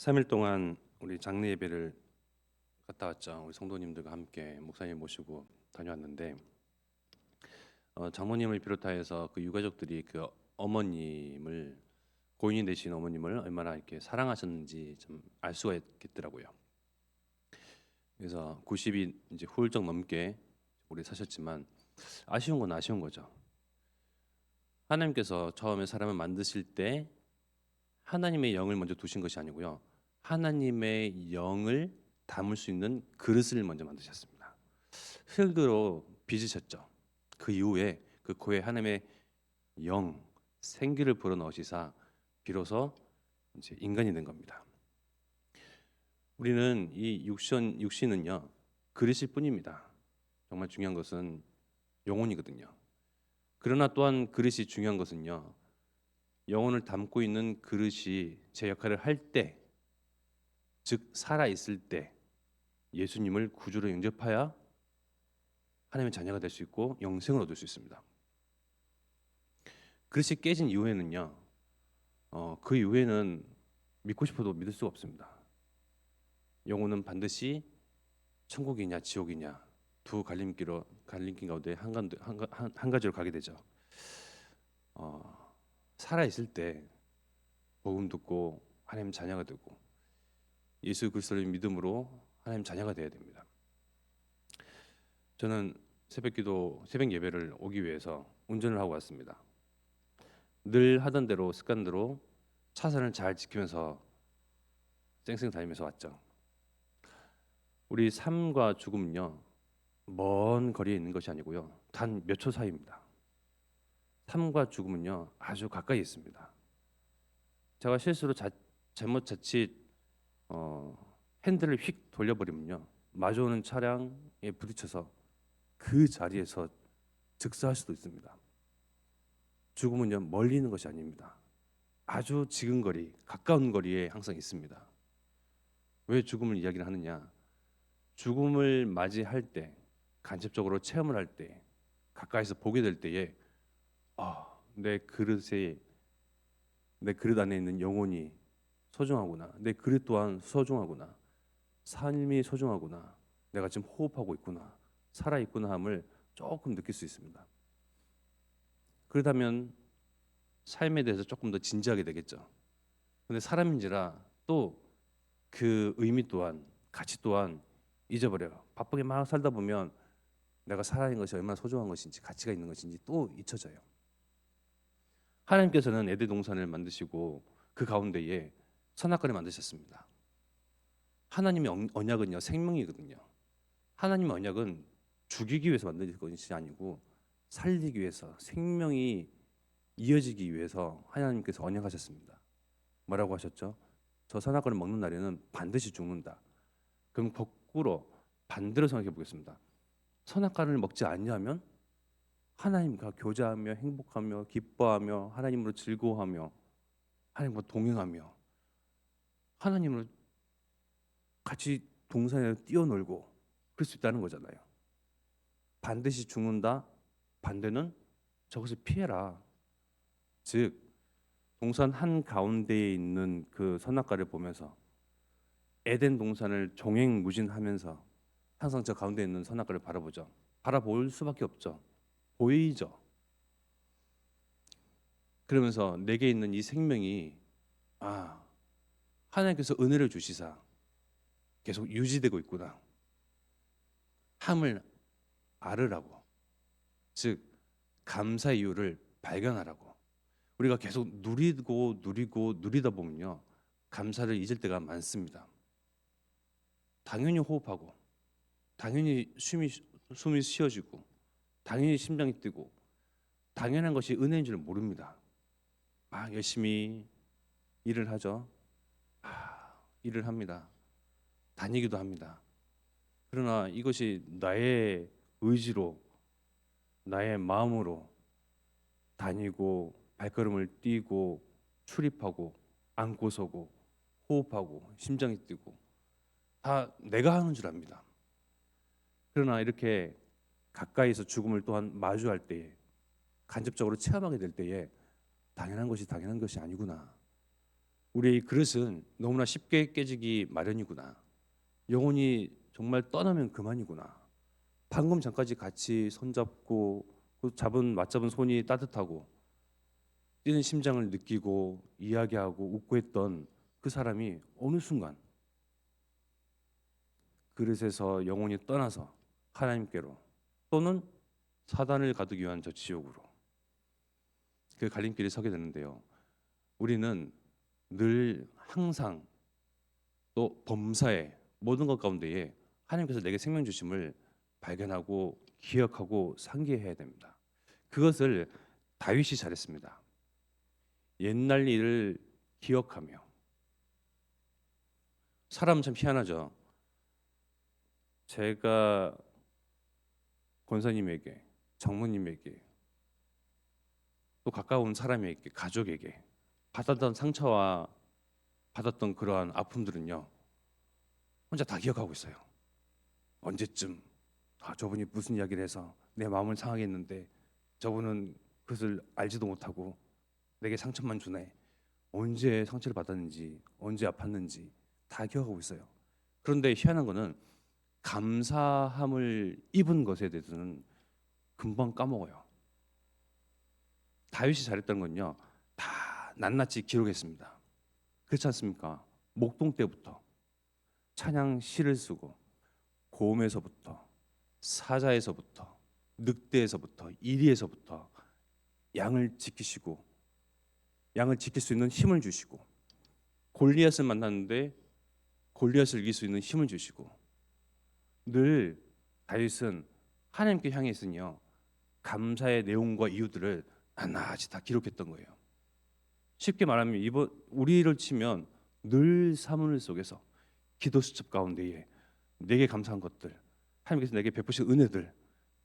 3일 동안 우리 장례 예배를 갔다 왔죠. 우리 성도님들과 함께 목사님 모시고 다녀왔는데 장모님을 비롯하여서 그 유가족들이 그 어머님을 고인이 되신 어머님을 얼마나 이렇게 사랑하셨는지 좀 알 수가 있겠더라고요. 그래서 90이 이제 훌쩍 넘게 오래 사셨지만 아쉬운 건 아쉬운 거죠. 하나님께서 처음에 사람을 만드실 때 하나님의 영을 먼저 두신 것이 아니고요. 하나님의 영을 담을 수 있는 그릇을 먼저 만드셨습니다. 흙으로 빚으셨죠. 그 이후에 그 코에 하나님의 영, 생기를 불어넣으시사 비로소 이제 인간이 된 겁니다. 우리는 이 육신은요 그릇일 뿐입니다. 정말 중요한 것은 영혼이거든요. 그러나 또한 그릇이 중요한 것은요 영혼을 담고 있는 그릇이 제 역할을 할 때, 즉 살아 있을 때 예수님을 구주로 영접하여 하나님의 자녀가 될 수 있고 영생을 얻을 수 있습니다. 그릇이 깨진 이후에는요, 그 이후에는 믿고 싶어도 믿을 수가 없습니다. 영혼은 반드시 천국이냐 지옥이냐 두 갈림길 가운데 한 가지로 가게 되죠. 살아 있을 때 복음 듣고 하나님 자녀가 되고 예수 그리스도를 믿음으로 하나님 자녀가 되어야 됩니다. 저는 새벽기도 새벽 예배를 오기 위해서 운전을 하고 왔습니다. 늘 하던 대로 습관대로 차선을 잘 지키면서 쌩쌩 다니면서 왔죠. 우리 삶과 죽음은요 먼 거리에 있는 것이 아니고요 단 몇 초 사이입니다. 삶과 죽음은요 아주 가까이 있습니다. 제가 실수로 잘못 자칫 핸들을 휙 돌려버리면요 마주오는 차량에 부딪혀서 그 자리에서 즉사할 수도 있습니다. 죽음은요 멀리 있는 것이 아닙니다. 아주 지근거리, 가까운 거리에 항상 있습니다. 왜 죽음을 이야기를 하느냐? 죽음을 맞이할 때, 간접적으로 체험을 할 때, 가까이서 보게 될 때에 내 그릇 안에 있는 영혼이 소중하구나. 내 그릇 또한 소중하구나. 삶이 소중하구나. 내가 지금 호흡하고 있구나. 살아 있구나 함을 조금 느낄 수 있습니다. 그렇다면 삶에 대해서 조금 더 진지하게 되겠죠. 근데 사람인지라 또 그 의미 또한 가치 또한 잊어버려요. 바쁘게 막 살다 보면 내가 살아있는 것이 얼마나 소중한 것인지 가치가 있는 것인지 또 잊혀져요. 하나님께서는 에덴 동산을 만드시고 그 가운데에 선악과를 만드셨습니다. 하나님의 언약은요 생명이거든요. 하나님의 언약은 죽이기 위해서 만든 것이 아니고 살리기 위해서 생명이 이어지기 위해서 하나님께서 언약하셨습니다. 뭐라고 하셨죠? 저 선악과를 먹는 날에는 반드시 죽는다. 그럼 거꾸로 반대로 생각해 보겠습니다. 선악과를 먹지 않냐면 하나님과 교제하며 행복하며 기뻐하며 하나님으로 즐거워하며 하나님과 동행하며 하나님으로 같이 동산에 뛰어놀고 그럴 수 있다는 거잖아요. 반드시 죽는다. 반대는 저것을 피해라. 즉 동산 한 가운데에 있는 그 선악과를 보면서 에덴 동산을 종횡무진하면서 항상 저 가운데 있는 선악과를 바라보죠. 바라볼 수밖에 없죠. 보이죠. 그러면서 내게 있는 이 생명이 하나님께서 은혜를 주시사 계속 유지되고 있구나 함을 알으라고, 즉 감사의 이유를 발견하라고. 우리가 계속 누리다 보면요 감사를 잊을 때가 많습니다. 당연히 호흡하고 당연히 숨이 쉬어지고 당연히 심장이 뛰고 당연한 것이 은혜인 줄 모릅니다. 열심히 일을 하죠. 일을 합니다. 다니기도 합니다. 그러나 이것이 나의 의지로 나의 마음으로 다니고 발걸음을 뛰고 출입하고 앉고 서고 호흡하고 심장이 뛰고 다 내가 하는 줄 압니다. 그러나 이렇게 가까이서 죽음을 또한 마주할 때에 간접적으로 체험하게 될 때에 당연한 것이 아니구나. 우리의 그릇은 너무나 쉽게 깨지기 마련이구나. 영혼이 정말 떠나면 그만이구나. 방금 전까지 같이 손잡고 그 맞잡은 손이 따뜻하고 뛰는 심장을 느끼고 이야기하고 웃고 했던 그 사람이 어느 순간 그릇에서 영혼이 떠나서 하나님께로 또는 사단을 가두기 위한 저 지옥으로 그 갈림길에 서게 되는데요. 우리는 늘 항상 또 범사에 모든 것 가운데에 하나님께서 내게 생명 주심을 발견하고 기억하고 상기해야 됩니다. 그것을 다윗이 잘했습니다. 옛날 일을 기억하며 사람 참 희한하죠. 제가 권사님에게 장모님에게 또 가까운 사람에게 가족에게 받았던 상처와 받았던 그러한 아픔들은요 혼자 다 기억하고 있어요. 언제쯤 저분이 무슨 이야기를 해서 내 마음을 상하게 했는데 저분은 그것을 알지도 못하고 내게 상처만 주네. 언제 상처를 받았는지 언제 아팠는지 다 기억하고 있어요. 그런데 희한한 거는 감사함을 입은 것에 대해서는 금방 까먹어요. 다윗이 잘했던 건요 다 낱낱이 기록했습니다. 그렇지 않습니까? 목동 때부터 찬양 시를 쓰고 고음에서부터 사자에서부터 늑대에서부터 이리에서부터 양을 지키시고 양을 지킬 수 있는 힘을 주시고 골리앗을 만났는데 골리앗을 이길 수 있는 힘을 주시고 늘 다윗은 하나님께 향해 있으니요 감사의 내용과 이유들을 하나씩 다 기록했던 거예요. 쉽게 말하면 이번 우리를 치면 늘 사문 속에서 기도 수첩 가운데에 내게 감사한 것들 하나님께서 내게 베푸신 은혜들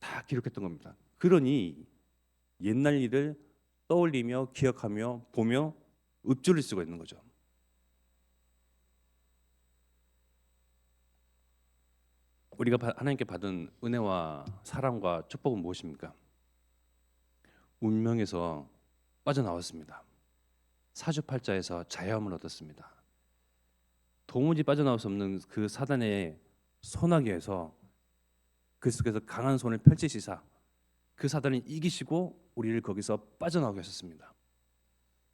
다 기록했던 겁니다. 그러니 옛날 일을 떠올리며 기억하며 보며 읊조릴 수가 있는 거죠. 우리가 하나님께 받은 은혜와 사랑과 축복은 무엇입니까? 운명에서 빠져나왔습니다. 사주팔자에서 자유함을 얻었습니다. 도무지 빠져나올 수 없는 그 사단의 소나기에서 그 속에서 강한 손을 펼치시사 그 사단을 이기시고 우리를 거기서 빠져나오게 하셨습니다.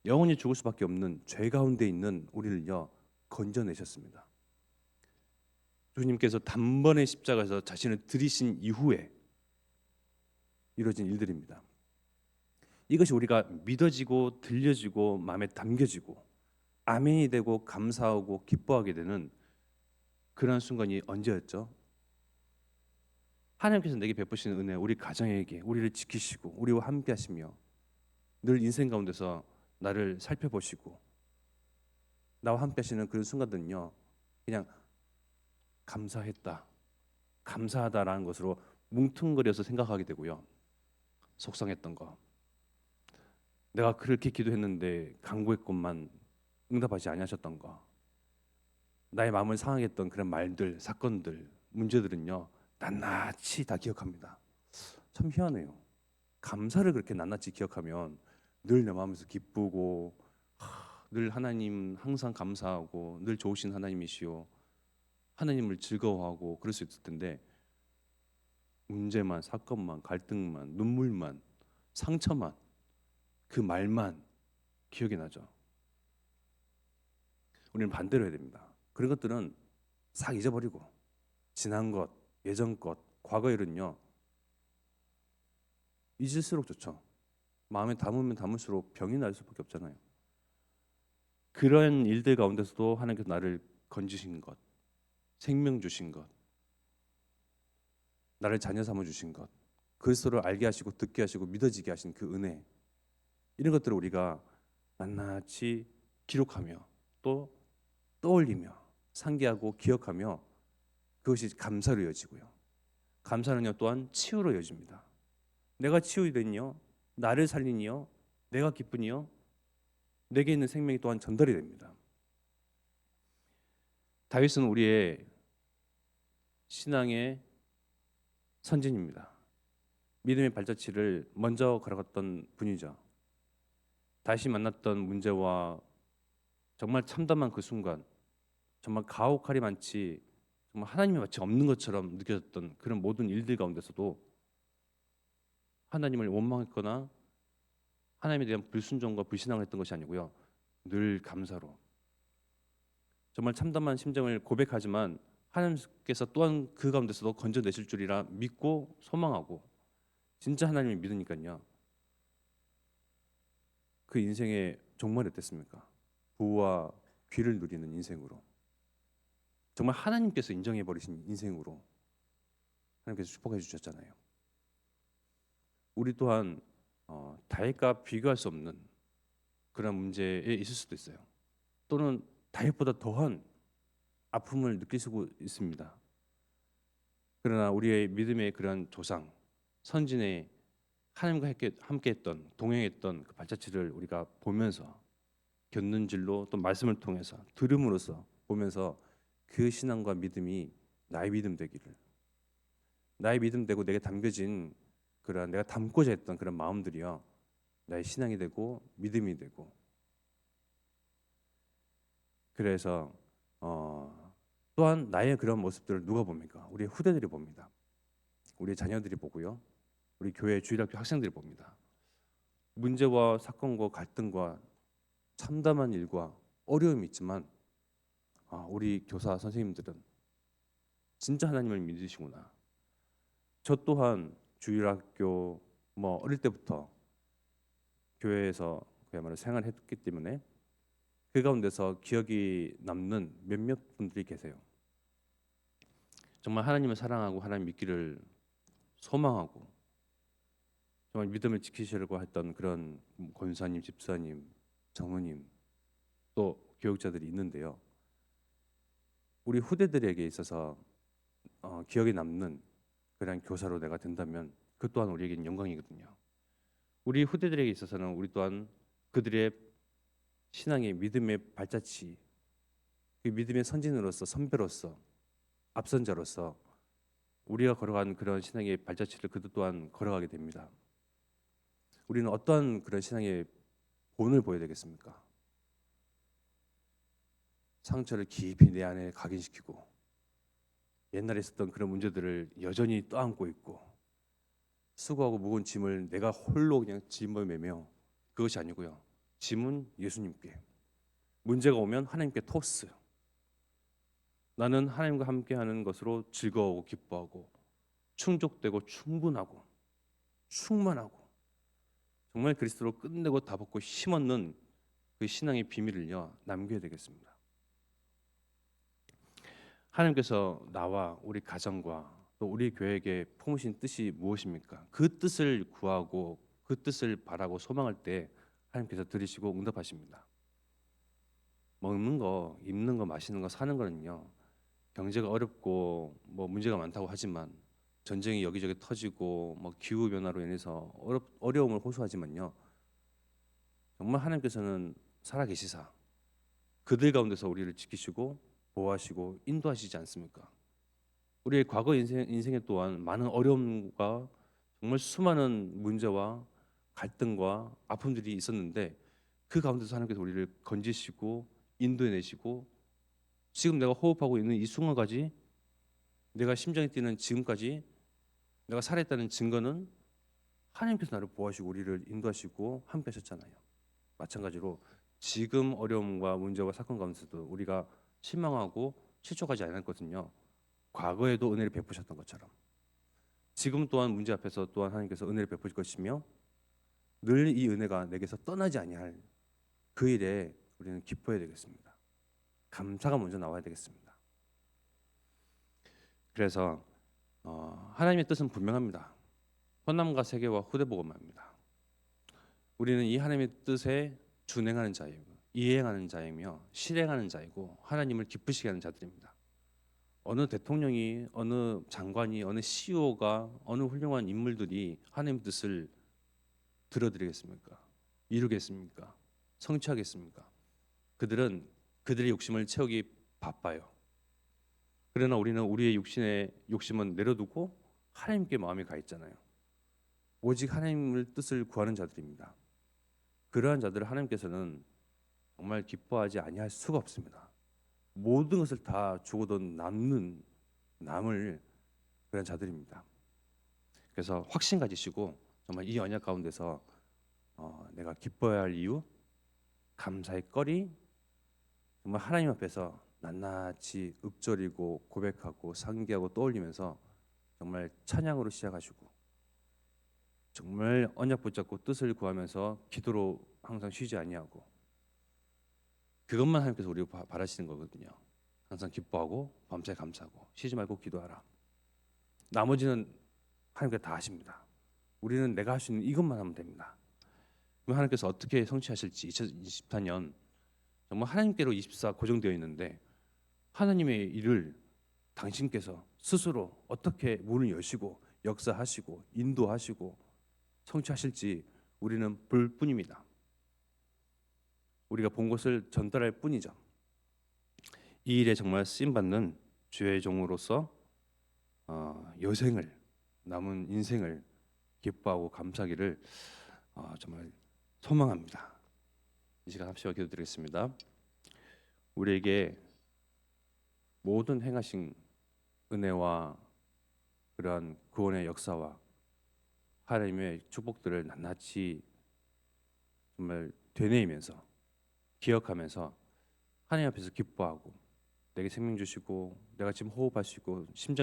영원히 죽을 수밖에 없는 죄 가운데 있는 우리를요 건져내셨습니다. 주님께서 단번에 십자가에서 자신을 들이신 이후에 이루어진 일들입니다. 이것이 우리가 믿어지고 들려지고 마음에 담겨지고 아멘이 되고 감사하고 기뻐하게 되는 그런 순간이 언제였죠? 하나님께서 내게 베푸시는 은혜, 우리 가정에게 우리를 지키시고 우리와 함께 하시며 늘 인생 가운데서 나를 살펴보시고 나와 함께 하시는 그런 순간들은요 그냥 감사했다, 감사하다라는 것으로 뭉퉁거려서 생각하게 되고요. 속상했던 거, 내가 그렇게 기도했는데 간구했건만 응답하지 아니하셨던 거, 나의 마음을 상하게 했던 그런 말들, 사건들, 문제들은요 낱낱이 다 기억합니다. 참 희한해요. 감사를 그렇게 낱낱이 기억하면 늘 내 마음에서 기쁘고 늘 하나님 항상 감사하고 늘 좋으신 하나님이시오 하나님을 즐거워하고 그럴 수 있을 텐데 문제만 사건만 갈등만 눈물만 상처만 그 말만 기억이 나죠. 우리는 반대로 해야 됩니다. 그런 것들은 싹 잊어버리고 지난 것, 예전 것, 과거 일은요 잊을수록 좋죠. 마음에 담으면 담을수록 병이 날 수밖에 없잖아요. 그런 일들 가운데서도 하나님께서 나를 건지신 것, 생명 주신 것, 나를 자녀 삼아 주신 것, 그리스도를 알게 하시고 듣게 하시고 믿어지게 하신 그 은혜, 이런 것들을 우리가 낱낱이 기록하며 또 떠올리며 상기하고 기억하며 그것이 감사로 이어지고요. 감사는요 또한 치유로 이어집니다. 내가 치유되니요, 나를 살리니요, 내가 기쁘니요, 내게 있는 생명이 또한 전달이 됩니다. 다윗은 우리의 신앙의 선진입니다. 믿음의 발자취를 먼저 걸어갔던 분이죠. 다시 만났던 문제와 정말 참담한 그 순간, 정말 가혹할이 많지, 정말 하나님이 마치 없는 것처럼 느껴졌던 그런 모든 일들 가운데서도 하나님을 원망했거나 하나님에 대한 불순종과 불신앙을 했던 것이 아니고요. 늘 감사로 정말 참담한 심정을 고백하지만 하나님께서 또한 그 가운데서도 건져내실 줄이라 믿고 소망하고 진짜 하나님을 믿으니까요. 그 인생의 종말이 어땠습니까? 부와 귀를 누리는 인생으로 정말 하나님께서 인정해 버리신 인생으로 하나님께서 축복해 주셨잖아요. 우리 또한 다윗과 비교할 수 없는 그런 문제에 있을 수도 있어요. 또는 다윗보다 더한 아픔을 느낄 수 있습니다. 그러나 우리의 믿음의 그런 조상, 선진의 하나님과 함께했던 동행했던 그 발자취를 우리가 보면서 겪는 질로 또 말씀을 통해서 들음으로써 보면서 그 신앙과 믿음이 나의 믿음 되기를, 나의 믿음 되고 내게 담겨진 그런 내가 담고자 했던 그런 마음들이요 나의 신앙이 되고 믿음이 되고, 그래서 또한 나의 그런 모습들을 누가 봅니까? 우리 후대들이 봅니다. 우리 자녀들이 보고요. 우리 교회 주일학교 학생들이 봅니다. 문제와 사건과 갈등과 참담한 일과 어려움이 있지만 우리 교사 선생님들은 진짜 하나님을 믿으시구나. 저 또한 주일학교 어릴 때부터 교회에서 그야말로 생활했기 때문에 그 가운데서 기억이 남는 몇몇 분들이 계세요. 정말 하나님을 사랑하고 하나님 믿기를 소망하고 정말 믿음을 지키시려고 했던 그런 권사님, 집사님, 정우님 또 교육자들이 있는데요. 우리 후대들에게 있어서 기억에 남는 그런 교사로 내가 된다면 그 또한 우리에게는 영광이거든요. 우리 후대들에게 있어서는 우리 또한 그들의 신앙의 믿음의 발자취, 그 믿음의 선진으로서 선배로서 앞선자로서 우리가 걸어간 그런 신앙의 발자취를 그들 또한 걸어가게 됩니다. 우리는 어떠한 그런 신앙의 본을 보여야 되겠습니까? 상처를 깊이 내 안에 각인시키고 옛날에 있었던 그런 문제들을 여전히 떠안고 있고 수고하고 무거운 짐을 내가 홀로 그냥 짐을 매며, 그것이 아니고요. 짐은 예수님께, 문제가 오면 하나님께 토스. 나는 하나님과 함께하는 것으로 즐거워하고 기뻐하고 충족되고 충분하고 충만하고 정말 그리스도로 끝내고 다 벗고 힘없는 그 신앙의 비밀을요 남겨야 되겠습니다. 하나님께서 나와 우리 가정과 또 우리 교회에게 품으신 뜻이 무엇입니까? 그 뜻을 구하고 그 뜻을 바라고 소망할 때 하나님께서 들으시고 응답하십니다. 먹는 거, 입는 거, 마시는 거, 사는 거는요 경제가 어렵고 문제가 많다고 하지만 전쟁이 여기저기 터지고 기후 변화로 인해서 어려움을 호소하지만요 정말 하나님께서는 살아계시사 그들 가운데서 우리를 지키시고 보호하시고 인도하시지 않습니까? 우리의 과거 인생에 또한 많은 어려움과 정말 수많은 문제와 갈등과 아픔들이 있었는데 그 가운데서 하나님께서 우리를 건지시고 인도해내시고 지금 내가 호흡하고 있는 이 순간까지, 내가 심장이 뛰는 지금까지 내가 살아있다는 증거는 하나님께서 나를 보호하시고 우리를 인도하시고 함께 하셨잖아요. 마찬가지로 지금 어려움과 문제와 사건 가운데서도 우리가 실망하고 실족하지 않았거든요. 과거에도 은혜를 베푸셨던 것처럼 지금 또한 문제 앞에서 또한 하나님께서 은혜를 베푸실 것이며 늘 이 은혜가 내게서 떠나지 아니할 그 일에 우리는 기뻐해야 되겠습니다. 감사가 먼저 나와야 되겠습니다. 그래서 하나님의 뜻은 분명합니다. 헌남과 세계와 후대복음입니다. 우리는 이 하나님의 뜻에 준행하는 자이고 이행하는 자이며 실행하는 자이고 하나님을 기쁘시게 하는 자들입니다. 어느 대통령이, 어느 장관이, 어느 CEO가, 어느 훌륭한 인물들이 하나님의 뜻을 들어드리겠습니까? 이루겠습니까? 성취하겠습니까? 그들은 그들의 욕심을 채우기 바빠요. 그러나 우리는 우리의 육신의 욕심은 내려두고 하나님께 마음이 가 있잖아요. 오직 하나님의 뜻을 구하는 자들입니다. 그러한 자들을 하나님께서는 정말 기뻐하지 아니할 수가 없습니다. 모든 것을 다 주고도 남을 그런 자들입니다. 그래서 확신 가지시고 정말 이 언약 가운데서 내가 기뻐해야 할 이유, 감사의 거리, 정말 하나님 앞에서 낱낱이 읊조리고 고백하고 상기하고 떠올리면서 정말 찬양으로 시작하시고 정말 언약 붙잡고 뜻을 구하면서 기도로 항상 쉬지 아니하고 그것만 하나님께서 우리 바라시는 거거든요. 항상 기뻐하고 밤새 감사하고 쉬지 말고 기도하라. 나머지는 하나님께서 다 하십니다. 우리는 내가 할 수 있는 이것만 하면 됩니다. 그럼 하나님께서 어떻게 성취하실지 2024년 정말 하나님께로 24 고정되어 있는데 하나님의 일을 당신께서 스스로 어떻게 문을 여시고 역사하시고 인도하시고 성취하실지 우리는 볼 뿐입니다. 우리가 본 것을 전달할 뿐이죠. 이 일에 정말 쓰임 받는 주의 종으로서 여생을 남은 인생을 기뻐하고 감사하기를 정말 소망합니다. 이 시간 합시와 기도드리겠습니다. 우리에게 모든 행하신 은혜와 그러한 구원의 역사와 하나님의 축복들을 낱낱이 정말 되뇌이면서 기억하면서 하나님 앞에서 기뻐하고 내게 생명 주시고 내가 지금 호흡하시고 심장